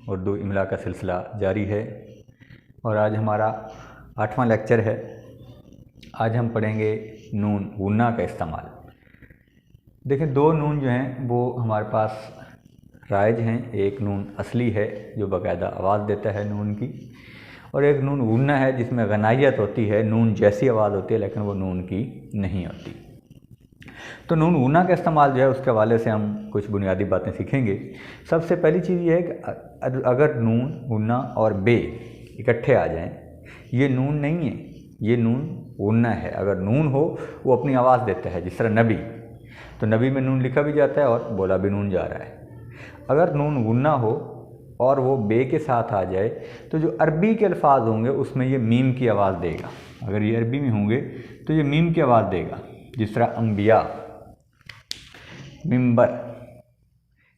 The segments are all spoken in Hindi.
उर्दू इमला का सिलसिला जारी है और आज हमारा 8वां लेक्चर है। आज हम पढ़ेंगे नून गुन्ना का इस्तेमाल। देखिए, दो नून जो हैं वो हमारे पास राइज हैं। एक नून असली है जो बाकायदा आवाज़ देता है नून की, और एक नून गुन्ना है जिसमें गनायत होती है, नून जैसी आवाज़ होती है लेकिन वो नून की नहीं होती। तो नून गुन्ना का इस्तेमाल जो है उसके हवाले से हम कुछ बुनियादी बातें सीखेंगे। सबसे पहली चीज़ ये है कि अगर नून गुन्ना और बे इकट्ठे आ जाएं, ये नून नहीं है, ये नून गुन्ना है। अगर नून हो वो अपनी आवाज़ देता है, जिस तरह नबी, तो नबी में नून लिखा भी जाता है और बोला भी नून जा रहा है। अगर नून गुन्ना हो और वो बे के साथ आ जाए तो जो अरबी के अल्फाज होंगे उसमें ये मीम की आवाज़ देगा। अगर ये अरबी में होंगे तो ये मीम की आवाज़ देगा, जिस तरह अंबिया, मिंबर,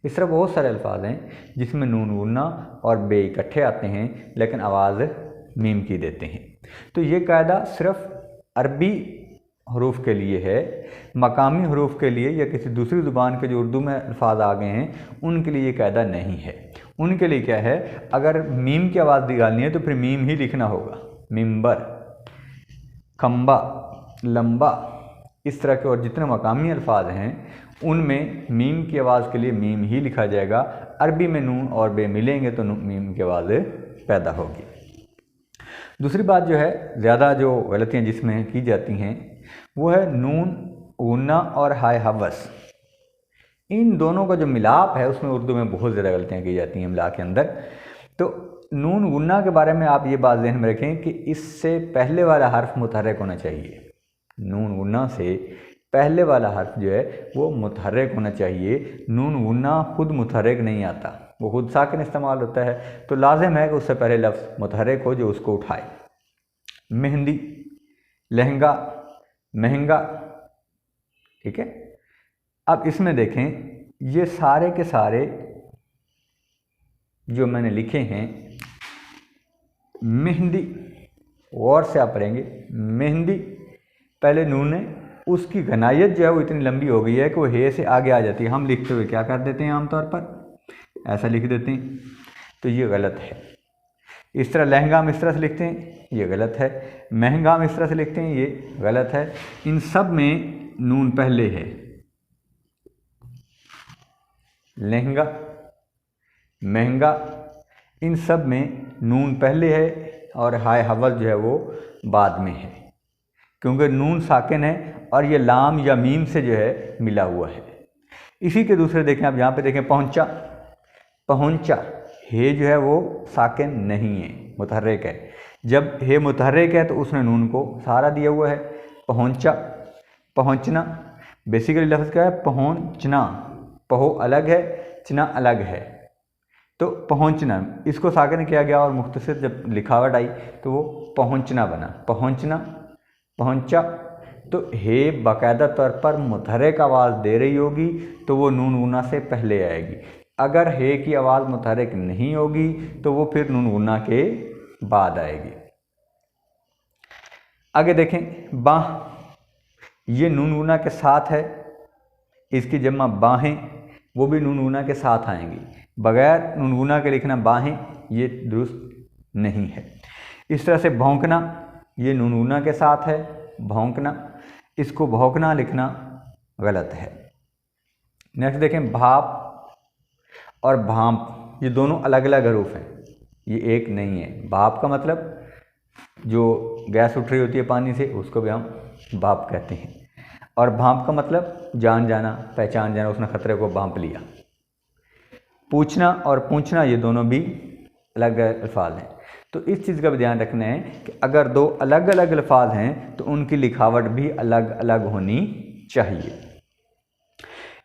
इस तरह बहुत सारे अल्फाज हैं जिसमें नून गुन्ना और बे इकट्ठे आते हैं लेकिन आवाज़ मीम की देते हैं। तो ये कायदा सिर्फ अरबी हरूफ के लिए है। मकामी हरूफ के लिए या किसी दूसरी ज़ुबान के जो उर्दू में अल्फाज आ गए हैं उनके लिए ये कायदा नहीं है। उनके लिए क्या है, अगर मीम की आवाज़ निकालनी है तो फिर मीम ही लिखना होगा। मिंबर, खम्बा, लंबा, इस तरह के और जितने मकामी अल्फाज हैं उनमें मीम की आवाज़ के लिए मीम ही लिखा जाएगा। अरबी में नून और बे मिलेंगे तो मीम की आवाज़ पैदा होगी। दूसरी बात जो है, ज़्यादा जो गलतियाँ जिसमें की जाती हैं वो है नून गुन्ना और हाय हवस। इन दोनों का जो मिलाप है उसमें उर्दू में बहुत ज़्यादा गलतियाँ की जाती हैं इमला के अंदर। तो नून गुन्ना के बारे में आप ये बात ध्यान में रखें कि इससे पहले वाला हर्फ मुतहर्रिक होना चाहिए। नून गुन्ना से पहले वाला हर्फ जो है वो मुतहर्रिक होना चाहिए। नून गुन्ना खुद मुतहर्रिक नहीं आता, वो खुद साकिन इस्तेमाल होता है, तो लाजिम है कि उससे पहले लफ्ज़ मुतहर्रिक हो जो उसको उठाए। मेहंदी, लहंगा, महंगा, ठीक है। अब इसमें देखें, ये सारे के सारे जो मैंने लिखे हैं, मेहंदी, गौर से आप पढ़ेंगे, मेहंदी पहले नून है, उसकी घनायत जो है वो इतनी लंबी हो गई है कि वो हे से आगे आ जाती है। हम लिखते हुए क्या कर देते हैं, आमतौर पर ऐसा लिख देते हैं, तो ये गलत है। इस तरह लहंगा हम इस तरह से लिखते हैं, ये गलत है। महंगा हम इस तरह से लिखते हैं, ये गलत है। इन सब में नून पहले है। लहंगा, महंगा, इन सब में नून पहले है और हाय हवस जो है वो बाद में है, क्योंकि नून साकिन है और ये लाम या मीम से जो है मिला हुआ है। इसी के दूसरे देखें, आप यहाँ पे देखें, पहुँचा, पहुँचा, हे जो है वो साकिन नहीं है, मुतहर्रिक है। जब हे मुतहर्रिक है तो उसने नून को सहारा दिया हुआ है। पहुँचा, पहुँचना, बेसिकली लफ्ज़ क्या है, पहुँचना, पहो अलग है, चना अलग है, तो पहुँचना, इसको साकिन किया गया और मुख्तसर जब लिखावट आई तो वो पहुँचना बना। पहुँचना, पहुँचा, तो हे बाकायदा तौर पर मुतहर्रिक आवाज़ दे रही होगी तो वो नून गुन्ना से पहले आएगी। अगर हे की आवाज़ मुतहर्रिक नहीं होगी तो वो फिर नून गुन्ना के बाद आएगी। आगे देखें, बाह, ये नून गुन्ना के साथ है, इसकी जमा बाहें, वो भी नून गुन्ना के साथ आएंगी। बगैर नून गुन्ना के लिखना बाहें, ये दुरुस्त नहीं है। इस तरह से भौंकना, ये नून गुन्ना के साथ है, भौंकना, इसको भौंकना लिखना गलत है। नेक्स्ट देखें, भाप और भांप, ये दोनों अलग अलग हरूफ हैं, ये एक नहीं है। भाप का मतलब जो गैस उठ रही होती है पानी से, उसको भी हम भाप कहते हैं, और भांप का मतलब जान जाना, पहचान जाना, उसने खतरे को भांप लिया। पूछना और पूछना, ये दोनों भी अलग अल्फाज हैं। तो इस चीज़ का भी ध्यान रखना है कि अगर दो अलग अलग अल्फाज हैं तो उनकी लिखावट भी अलग अलग होनी चाहिए।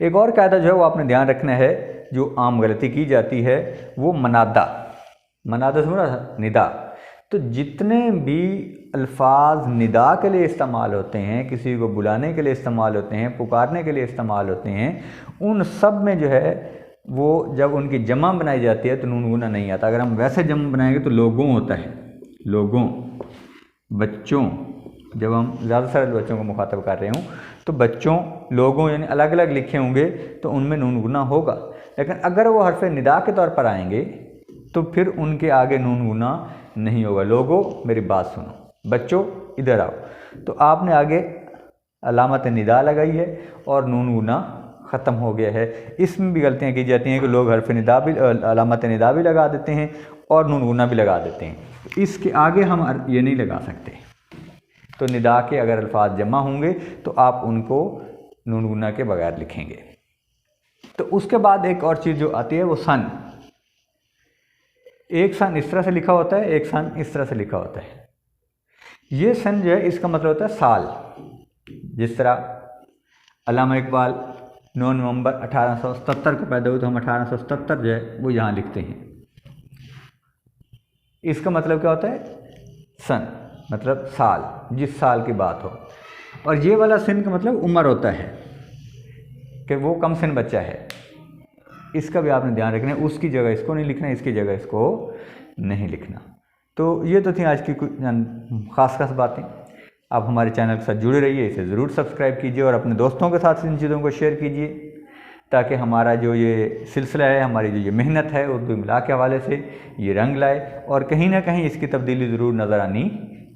एक और कायदा जो है वो आपने ध्यान रखना है, जो आम गलती की जाती है वो मनादा, मनादा सुना था, निदा। तो जितने भी अल्फाज निदा के लिए इस्तेमाल होते हैं, किसी को बुलाने के लिए इस्तेमाल होते हैं, पुकारने के लिए इस्तेमाल होते हैं, उन सब में जो है वो जब उनकी जमा बनाई जाती है तो नून गुना नहीं आता। अगर हम वैसे जमा बनाएंगे तो लोगों होता है, लोगों, बच्चों, जब हम ज़्यादा सारे बच्चों को मुखातब कर रहे हूँ तो बच्चों, लोगों यानी अलग अलग लिखे होंगे तो उनमें नून गुना होगा। लेकिन अगर वो हरफ निदा के तौर पर आएंगे तो फिर उनके आगे नून गुना नहीं होगा। लोगों मेरी बात सुनो, बच्चों इधर आओ, तो आपने आगे अलामत निदा लगाई है और नून गुना ख़त्म हो गया है। इसमें भी गलतियाँ की जाती हैं कि लोग हरफ निदा भी अलामत निदा भी लगा देते हैं और नून गुना भी लगा देते हैं। इसके आगे हम ये नहीं लगा सकते। तो निदा के अगर अल्फाज जमा होंगे तो आप उनको नून गुना के बगैर लिखेंगे। तो उसके बाद एक और चीज़ जो आती है वो सन। एक सन इस तरह से लिखा होता है, एक सन इस तरह से लिखा होता है। ये सन जो है इसका मतलब होता है साल। जिस तरह अल्लामा इकबाल 9 नवंबर 1877 को पैदा हुए, तो हम 1877 जो है वो यहाँ लिखते हैं। इसका मतलब क्या होता है? सन मतलब साल, जिस साल की बात हो। और ये वाला सिन का मतलब उम्र होता है कि वो कम सिन बच्चा है। इसका भी आपने ध्यान रखना है, उसकी जगह इसको नहीं लिखना, इसकी जगह इसको नहीं लिखना। तो ये तो थी आज की कुछ खास बातें। आप हमारे चैनल के साथ जुड़े रहिए, इसे ज़रूर सब्सक्राइब कीजिए और अपने दोस्तों के साथ इन चीज़ों को शेयर कीजिए, ताकि हमारा जो ये सिलसिला है, हमारी जो ये मेहनत है उर्दू इमला के हवाले से ये रंग लाए और कहीं ना कहीं इसकी तब्दीली ज़रूर नज़र आनी